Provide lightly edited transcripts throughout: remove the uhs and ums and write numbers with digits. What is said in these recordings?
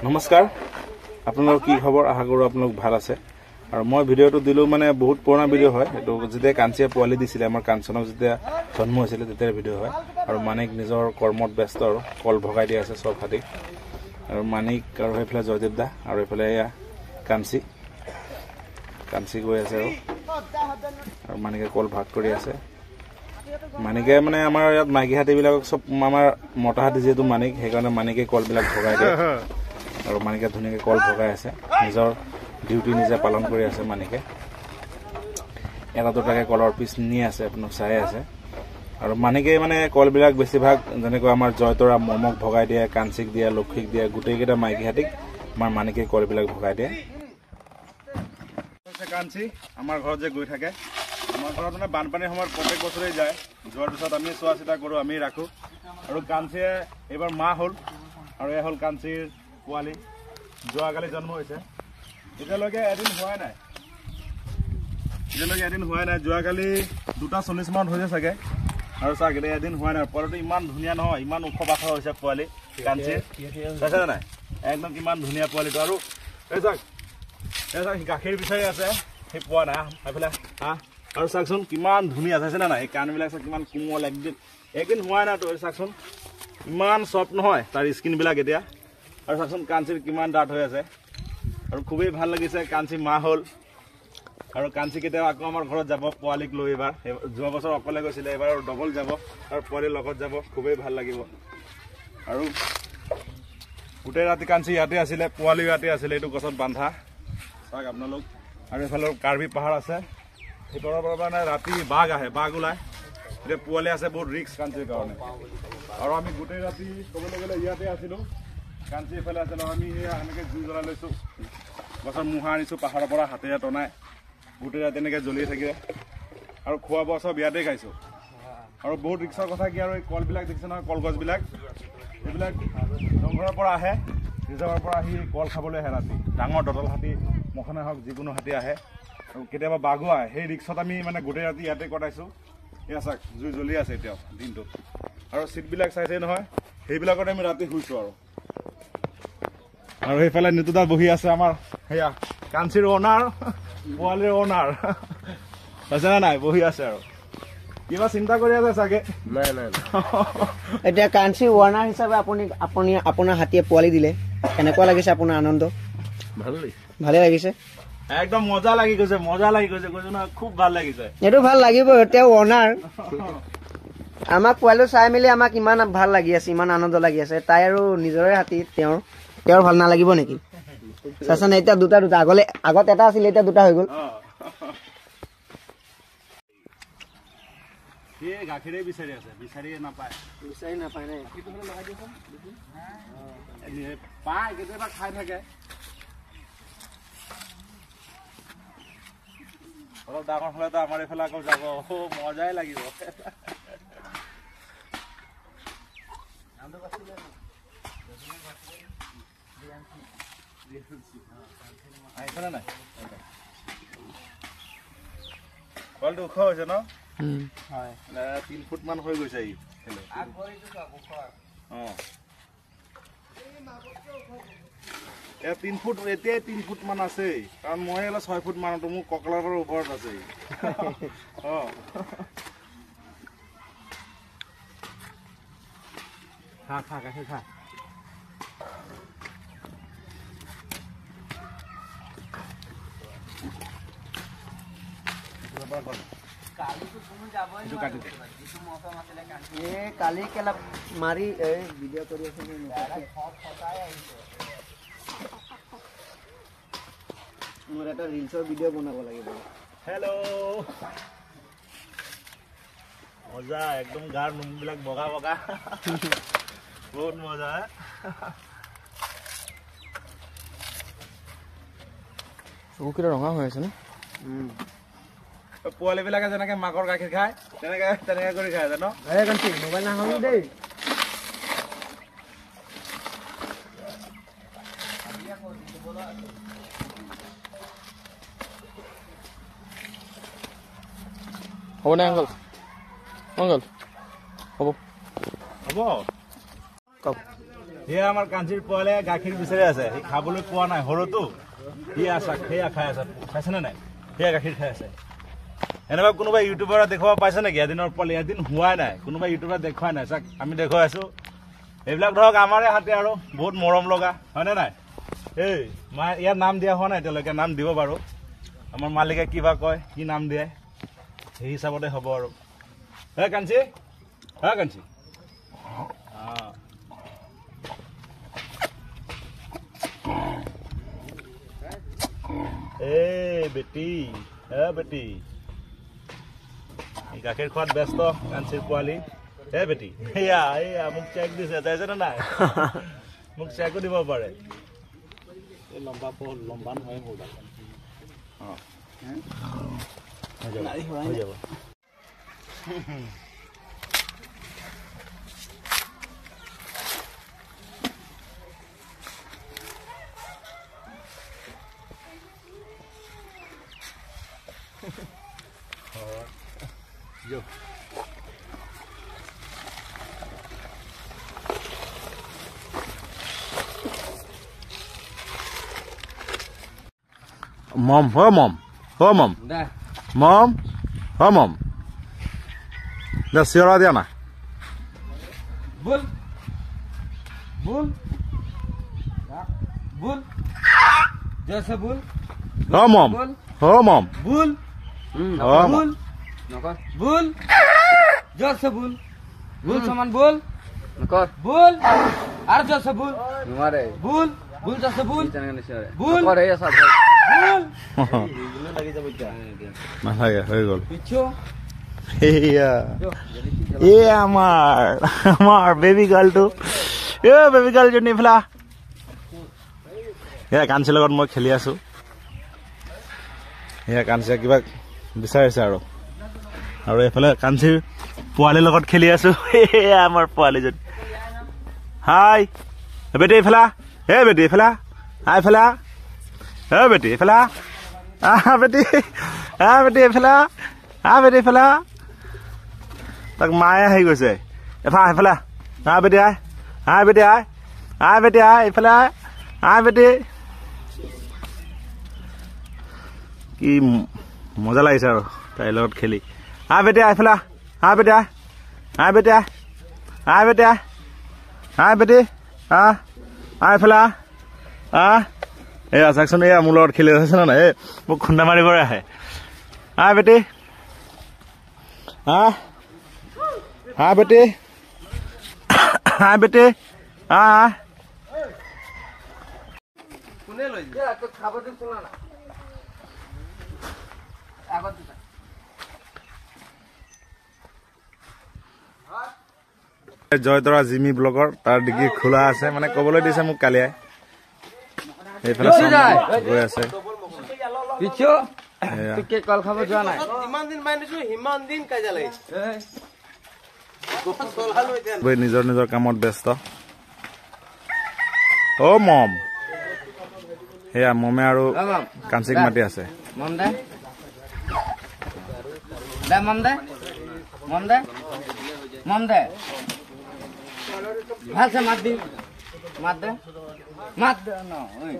নমস্কাৰ আপোনালোকৰ কি খবৰ আশা কৰো আপোনালোক ভাল আছে আৰু মই ভিডিওটো দিলো মানে বহুত পুৰণা ভিডিও হয় এটো যেতিয়া কাঞ্চিয়ে পোৱালি দিছিলে আমাৰ কাঞ্চনক যেতিয়া জন্ম হৈছিল তেতিয়াৰ ভিডিও হয় আৰু মানিক নিজৰ কৰ্মত ব্যস্ত আৰু কল ভগাই দি আছে সব হাতি আৰু মানিক আৰু হেফলে জয়দেৱ দা আৰু হেফলে কাঞ্চি গৈ আছে আৰু মানিকে কল ভাগ কৰি আছে মানিকে মানে আমাৰ ইয়াত মাইকী হাতি বিলাকক সব আমাৰ মটা হাতি যেটো মানিক হেকাৰণে মানিকে কল বিলাক ভগাই দিয়ে আৰু মানিকে ধুনিয়াকে কল ভগাই আছে নিজৰ ডিউটি নিজে পালন কৰি আছে মানিকে এটা দুটাকে কলৰ পিছ নি আছে আপোনাক চাই আছে আৰু মানিকে মানে কল বিলাক বেছিভাগ যেনেকৈ আমাৰ জয়তৰা মমক ভগাই দিয়ে কাঞ্চিক দিয়ে লক্ষিক দিয়ে গুটেইকেইটা মাইকী হাতিক আমাৰ মানিকে কল বিলাক ভগাই দিয়ে কাঞ্চি আমাৰ ঘৰত যে গৈ থাকে আমাৰ ঘৰত মানে বানপানীৰ সময়ত প্ৰত্যেক বছৰেই যায় যোৱাৰ পিছত আমি চোৱা চিতা কৰোঁ আমি ৰাখোঁ আৰু কাঞ্চিয়ে এইবাৰ মা হ'ল আৰু এয়া হ'ল কাঞ্চিৰ পোৱালি যোৱাকালি জন্ম হৈছে এতিয়ালৈকে এদিন হোৱাই নাই যোৱাকালি 2:40 মান হৈছে চাগে আৰু চাওক এতিয়া এদিন হোৱাই নাই পোৱালিটো ইমান ধুনীয়া নহয় ইমান ওখ পাথৰ হৈছে পোৱালি কাঞ্চিৰ চাইছে নাই একদম কিমান ধুনীয়া পোৱালিটো আৰু এই চাওক গাখীৰ বিচাৰি আছে সেই পোৱা নাই সেইফালে আৰু চাওকচোন কিমান ধুনীয়া চাইছে না নাই কাণবিলাক চাওক কিমান কোমল একদিন হোৱাই নাই তো চাওকচোন ইমান চফ্ট নহয় তাৰ স্কিনবিলাক এতিয়া আৰু চাওকচোন কাঞ্চিৰ কিমান ডাঠ হৈ আছে আৰু খুবেই ভাল লাগিছে কাঞ্চি মা হ'ল আৰু কাঞ্চি কেতিয়াও আকৌ আমাৰ ঘৰত যাব পোৱালিক লৈ এবাৰ যোৱা বছৰ অকলে গৈছিলে এবাৰ আৰু ডবল যাব আৰু পোৱালিৰ লগত যাব খুবেই ভাল লাগিব আৰু গোটেই ৰাতি কাঞ্চি ইয়াতে আছিলে পোৱালি ইয়াতে আছিলে এইটো গছত বান্ধা চাওক আপোনালোক আৰু এইফালে কাৰ্বি পাহাৰ আছে ভিতৰৰ পৰা মানে ৰাতি বাঘ আহে বাঘ ওলায় এতিয়া পোৱালি আছে বহুত ৰিক্স কাঞ্চিৰ কাৰণে আৰু আমি গোটেই ৰাতি ক'বলৈ গ'লে ইয়াতে আছিলোঁ কাঞ্চি এইফালে আছিলোঁ আমি এনেকৈ জুই জ্বলাই লৈছোঁ গছৰ মুহা আনিছোঁ পাহাৰৰ পৰা হাতেৰে টনাই গোটেই ৰাতি এনেকৈ জ্বলি থাকে আৰু খোৱা বোৱা চব ইয়াতে খাইছোঁ আৰু বহুত ৰিক্সৰ কথা কি আৰু এই কলবিলাক দেখিছে নহয় কলগছবিলাক এইবিলাক জংঘলৰ পৰা আহে ৰিজাৰ্ভৰ পৰা আহি কল খাবলৈ আহে ৰাতি ডাঙৰ দঁতাল হাতী মখনে হওক যিকোনো হাতী আহে আৰু কেতিয়াবা বাঘো আহে সেই ৰিক্সত আমি মানে গোটেই ৰাতি ইয়াতে কটাইছোঁ এয়া চাওক জুই জ্বলি আছে এতিয়াও দিনটোত আৰু চিটবিলাক চাইছে নহয় সেইবিলাকতে আমি ৰাতি শুইছোঁ আৰু সেইফালে নিতুদা বহি আছে আমাৰ সেয়া কাঞ্চিৰ অনাৰ পোৱালিৰ অনাৰ হৈছে নে নাই বহি আছে আৰু কিবা চিন্তা কৰি আছে চাগে নাই এতিয়া কাঞ্চি অনাৰ হিচাপে আপুনি আপোনাৰ হাতীয়ে পোৱালি দিলে কেনেকুৱা লাগিছে আপোনাৰ আনন্দ ভালে লাগিছে একদম মজা লাগি গৈছে কৈছো না খুব ভাল লাগিছে এইটো ভাল লাগিব তেওঁ অনাৰ আমাক পোৱালি চাই মেলি আমাক ইমান ভাল লাগি আছে ইমান আনন্দ লাগি আছে তাই আৰু নিজৰে হাতী তেওঁৰ ভাল নালাগিব নেকি চাচোন এতিয়া দুটা আগত এটা আছিল এতিয়া দুটা হৈ গ'ল গাখীৰে বিচাৰি আছে বিচাৰি নাপায় পায় কেতিয়াবা খাই থাকে অলপ ডাঙৰ হলেতো আমাৰ এইফালে আকৌ যাব মজাই লাগিব আহিছেনে নাই কলটো ওখ হৈছে ন 3 ফুট মান হৈ গৈছে এ 3 ফুট এতিয়াই 3 ফুট মান আছে কাৰণ মই হলে 6 ফুট মানতো মোৰ কঁকালৰ ওপৰত আছে খা কালি কেলা মাৰি ভিডিঅ' কৰি আছে মোৰ এটা ৰিলছৰ ভিডিঅ' বনাব লাগিব হেল্ল' মজা একদম গাৰ নোমবিলাক বগা বহুত মজা চকুকেইটা ৰঙা হৈ আছে ন পোৱালি বিলাকে যেনেকে মাকৰ গাখীৰ খায় তেনেকে কৰি খায় জানো মোবাইল নাহানো দেই হ'ব নে আংকল হ'ব কওক এয়া আমাৰ কাঞ্চিৰ পোৱালে গাখীৰ বিচাৰি আছে সি খাবলৈ পোৱা নাই সৰুটো সি সেয়া খাই আছে খাইছেনে নাই সেয়া গাখীৰ খাই আছে এনেকুৱা কোনোবা ইউটিউবাৰে দেখুৱাব পাইছে নেকি এদিনৰ পোৱালি এদিন হোৱাই নাই কোনোবা ইউটিউবাৰে দেখুৱাই নাই চাক আমি দেখুৱাই আছো এইবিলাক ধৰক আমাৰে হাতে আৰু বহুত মৰম লগা হয়নে নাই এই ইয়াৰ নাম দিয়া হোৱা নাই এতিয়ালৈকে নাম দিব বাৰু আমাৰ মালিকে কিবা কয় কি নাম দিয়ে সেই হিচাপতে হ'ব আৰু হে কাঞ্চি বেটি বেটি গাখীৰ খোৱাত ব্যস্ত কাঞ্চিৰ পোৱালি বেটি এয়া মোক চেক দিছে চাইছেনে নাই মোক চেকো দিব পাৰে লম্বা নহয় হৈ যাব Mom, her mom. That's your idea, na. Bull. Just a bull. Her mom. Bull. Bull. Bull. Just a bull. Bull, someone bull. Bull. Are just a bull. Bull. Bull just a bull. Bull. Bull. Malaya, very good. Picho. Yeah, Amar, baby girl too. Yeah, baby girl, you nifla. Yeah, cancel about more Keliasu. Yeah, cancel give back besides arrow. Our fellow cancel. Poale logot Keliasu. Yeah, Amar Poale. Hi, a bit fella. Hey, beti fella. Hi, fella. Hey, beti fella. Beti. Beti fella. Beti fella. Tak Maya hai gose. Hi, fella. Beti ai. Hi, beti ai. Hi, beti ai, fella. Hi, beti. Ki moja lagise aro tai logot kheli. Hi, beti ai, fella. Hi, beti ai. Hi, beti ai. Hi, beti ai. Hi, beti. Hi, fella. Saxon, Mulot killers. Mukundamari. Hi, Betty. Hi, Betty. Hi, Betty. Joytora Jimmy blogger, তার ডিগি খোলা আছে মানে কবলৈ দিছে মোক কালিয়াই এইফালে গৈ আছে পিছো তুকে কল খাব যোৱা নাই ইমান দিন মানিছো হিমান দিন কাজা লাগিছে বৈ নিজৰ কামত ব্যস্ত ও মম হেয়া মমে আৰু কাঞ্চিক মাটি আছে মম দে মম দে ভালছে মাত দে না ওই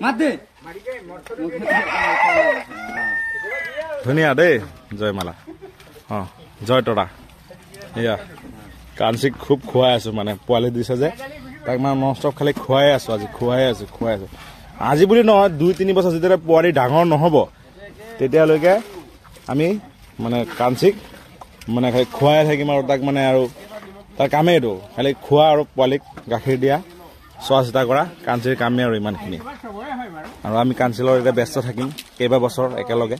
মাত দে ধুনিয়া দেই জয়মালা জয়তৰা এয়া কাঞ্চিক খুব খুৱাই আছো মানে পোৱালি দিছে যে তাক মানে ননষ্টপ খালি খুৱাই আছো আজি বুলি নহয় 2-3 বছৰ যেতিয়া পোৱালি ডাঙৰ নহব তেতিয়ালৈকে আমি মানে কাঞ্চিক মানে খালি খুৱাই থাকিম আৰু তাক মানে আৰু তাৰ কামেই এইটো খালি খোৱা আৰু পোৱালিক গাখীৰ দিয়া চোৱা চিতা কৰা কাঞ্চিৰ কামেই আৰু ইমানখিনি আৰু আমি কাঞ্চিলৰ এতিয়া ব্যস্ত থাকিম কেইবা বছৰ একেলগে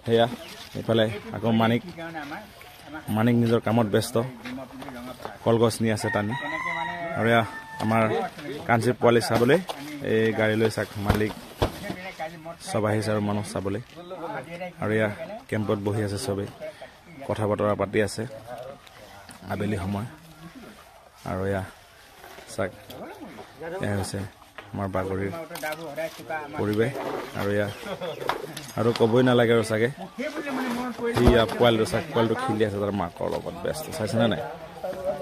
সেয়া এইফালে আকৌ মানিক নিজৰ কামত ব্যস্ত কলগছ নি আছে টানি আৰু এয়া আমাৰ কাঞ্চিৰ পোৱালি চাবলৈ এই গাড়ী লৈ চাক মালিক চব আহিছে আৰু মানুহ চাবলৈ আৰু এয়া কেম্পত বহি আছে চবেই কথা বতৰা পাতি আছে আবেলি সময় আৰু এয়া চাক এয়া হৈছে আমাৰ বাগৰিৰ পৰিৱেশ আৰু এয়া আৰু ক'বই নালাগে আৰু চাগে পোৱালিটো চাক পোৱালিটো খেলি আছে তাৰ মাকৰ লগত ব্যস্ত চাইছেনে নাই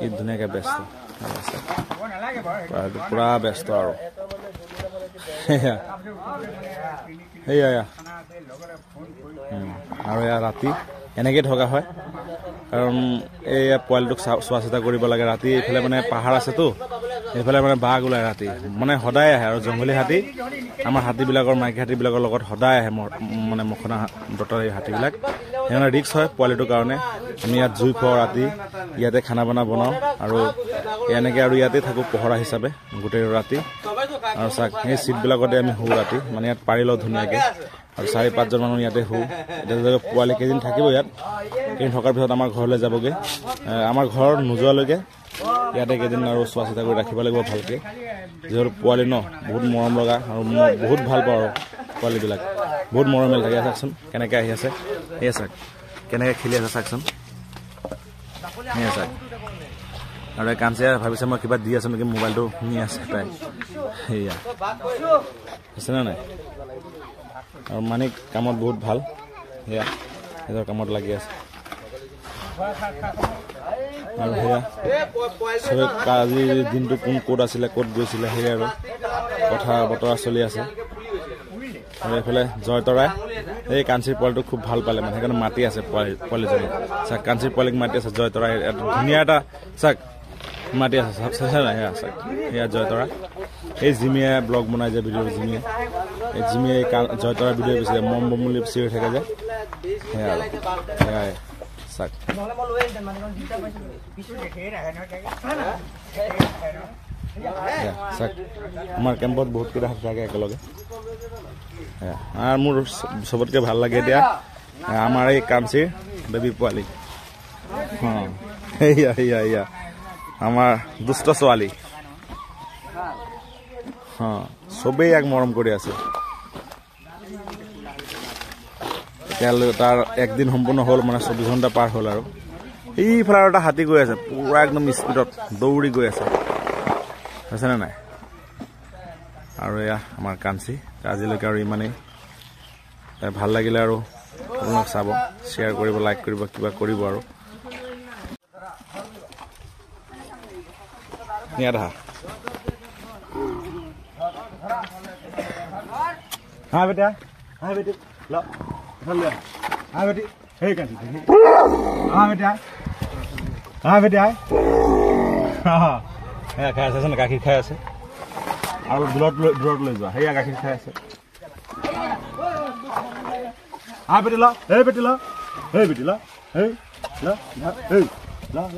ই ধুনীয়াকৈ ব্যস্ত পুৰা ব্যস্ত আৰু সেয়া আৰু এয়া ৰাতি এনেকৈ থকা হয় কাৰণ এয়া পোৱালিটোক চোৱা চিতা কৰিব লাগে ৰাতি এইফালে মানে পাহাৰ আছেতো এইফালে মানে বাঘ ওলায় ৰাতি মানে সদায় আহে আৰু জংঘলী হাতী আমাৰ হাতীবিলাকৰ মাইকী হাতীবিলাকৰ লগত সদায় আহে মানে মখনা দতৰ এই হাতীবিলাক সেইকাৰণে ৰিক্স হয় পোৱালিটোৰ কাৰণে আমি ইয়াত জুই খোৱাওঁ ৰাতি ইয়াতে খানা বানা বনাওঁ আৰু এনেকৈ আৰু ইয়াতে থাকোঁ পহৰা হিচাপে গোটেই ৰাতি আৰু চাওক সেই চিটবিলাকতে আমি শোওঁ ৰাতি মানে ইয়াত পাৰি লওঁ ধুনীয়াকৈ আৰু 4-5জন মানুহ ইয়াতে শোওঁ এতিয়া পোৱালি কেইদিন থাকিব ইয়াত কেইদিন থকাৰ পিছত আমাৰ ঘৰলৈ যাবগৈ আমাৰ ঘৰ নোযোৱালৈকে ইয়াতে কেইদিন আৰু চোৱা চিতা কৰি ৰাখিব লাগিব ভালকৈ যিহেতু পোৱালি ন বহুত মৰম লগা আৰু মই বহুত ভাল পাওঁ আৰু পোৱালিবিলাক বহুত মৰমেল থাকে চাওকচোন কেনেকৈ আহি আছে সেয়া চাওক কেনেকৈ খেলি আছে চাওকচোন সেয়া চাওক আৰু এই কাঞ্চিয়ে ভাবিছে মই কিবা দি আছোঁ নেকি মোবাইলটো শুনি আছে তাই সেয়া হৈছেনে নাই আৰু মানিক কামত বহুত ভাল সেয়া নিজৰ কামত লাগি আছে আৰু সেয়া চবে আজি দিনটো কোন ক'ত আছিলে ক'ত গৈছিলে সেয়া আৰু কথা বতৰা চলি আছে আৰু এইফালে জয়তৰাই এই কাঞ্চিৰ পোৱালিটোক খুব ভাল পালে মানে সেইকাৰণে মাতি আছে পোৱালিজনী চাওক কাঞ্চিৰ পোৱালিক মাতি আছে জয়তৰাই ধুনীয়া এটা চাওক মাতি আছে চাইছে নাই সেয়া চাওক সেয়া জয়তৰা এই জিমিয়ে ব্লগ বনাই যে ভিডিঅ' জিমিয়ে এই জিমিয়ে জয়তৰা ভিডিঅ' দিছিলে মম বম বুলি চিঞৰি থাকে যে সেয়া সেয়াই চাওক চাওক আমাৰ কেম্পত বহুতকেইটা হাতী থাকে একেলগে আৰু মোৰ চবতকৈ ভাল লাগে এতিয়া আমাৰ এই কাঞ্চিৰ বেবী পোৱালি সেয়া আমাৰ দুষ্ট ছোৱালী চবেই ইয়াক মৰম কৰি আছে তাৰ একদিন সম্পূৰ্ণ হ'ল মানে 24 ঘণ্টা পাৰ হ'ল আৰু এইফালে আৰু এটা হাতী গৈ আছে পুৰা একদম স্পীডত দৌৰি গৈ আছে হৈছেনে নাই আৰু এয়া আমাৰ কাঞ্চি আজিলৈকে আৰু ইমানেই ভাল লাগিলে আৰু আপোনালোক চাব শ্বেয়াৰ কৰিব লাইক কৰিব কিবা কৰিব আৰু ইয়াত হা বেটা হা বেটি ল হা বেটি সেই কাঞ্চি হা বেটা হা বেটা সেয়া খাই আছে না গাখীৰ খাই আছে আৰু দূৰত লৈ যোৱা সেয়া গাখীৰ খাই আছে হা বেটি ল এই বেটি ল এই বেটি ল এই ল এই ল ল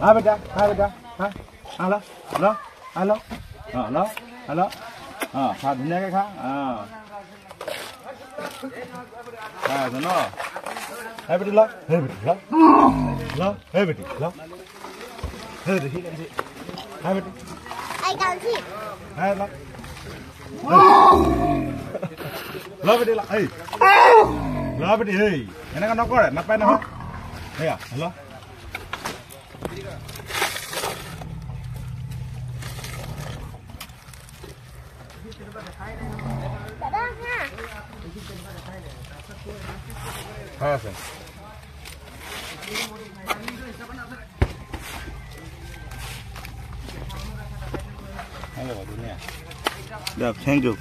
হা বেটা হা ল ল ল ল ল খা ধুনীয়াকৈ খা খাই আছে ন হে বেটি ল হে বেটি ল ল হে বেটি ল হে দেখি কাঞ্চি হে বেটি I can't see. হে ল ল বেটি ল এই ল বেটি এই এনেকৈ নকৰে নাপায় নহয় সেয়া হেল্ল' খাই আছে ধুনীয়া দিয়ক থেংক ইউ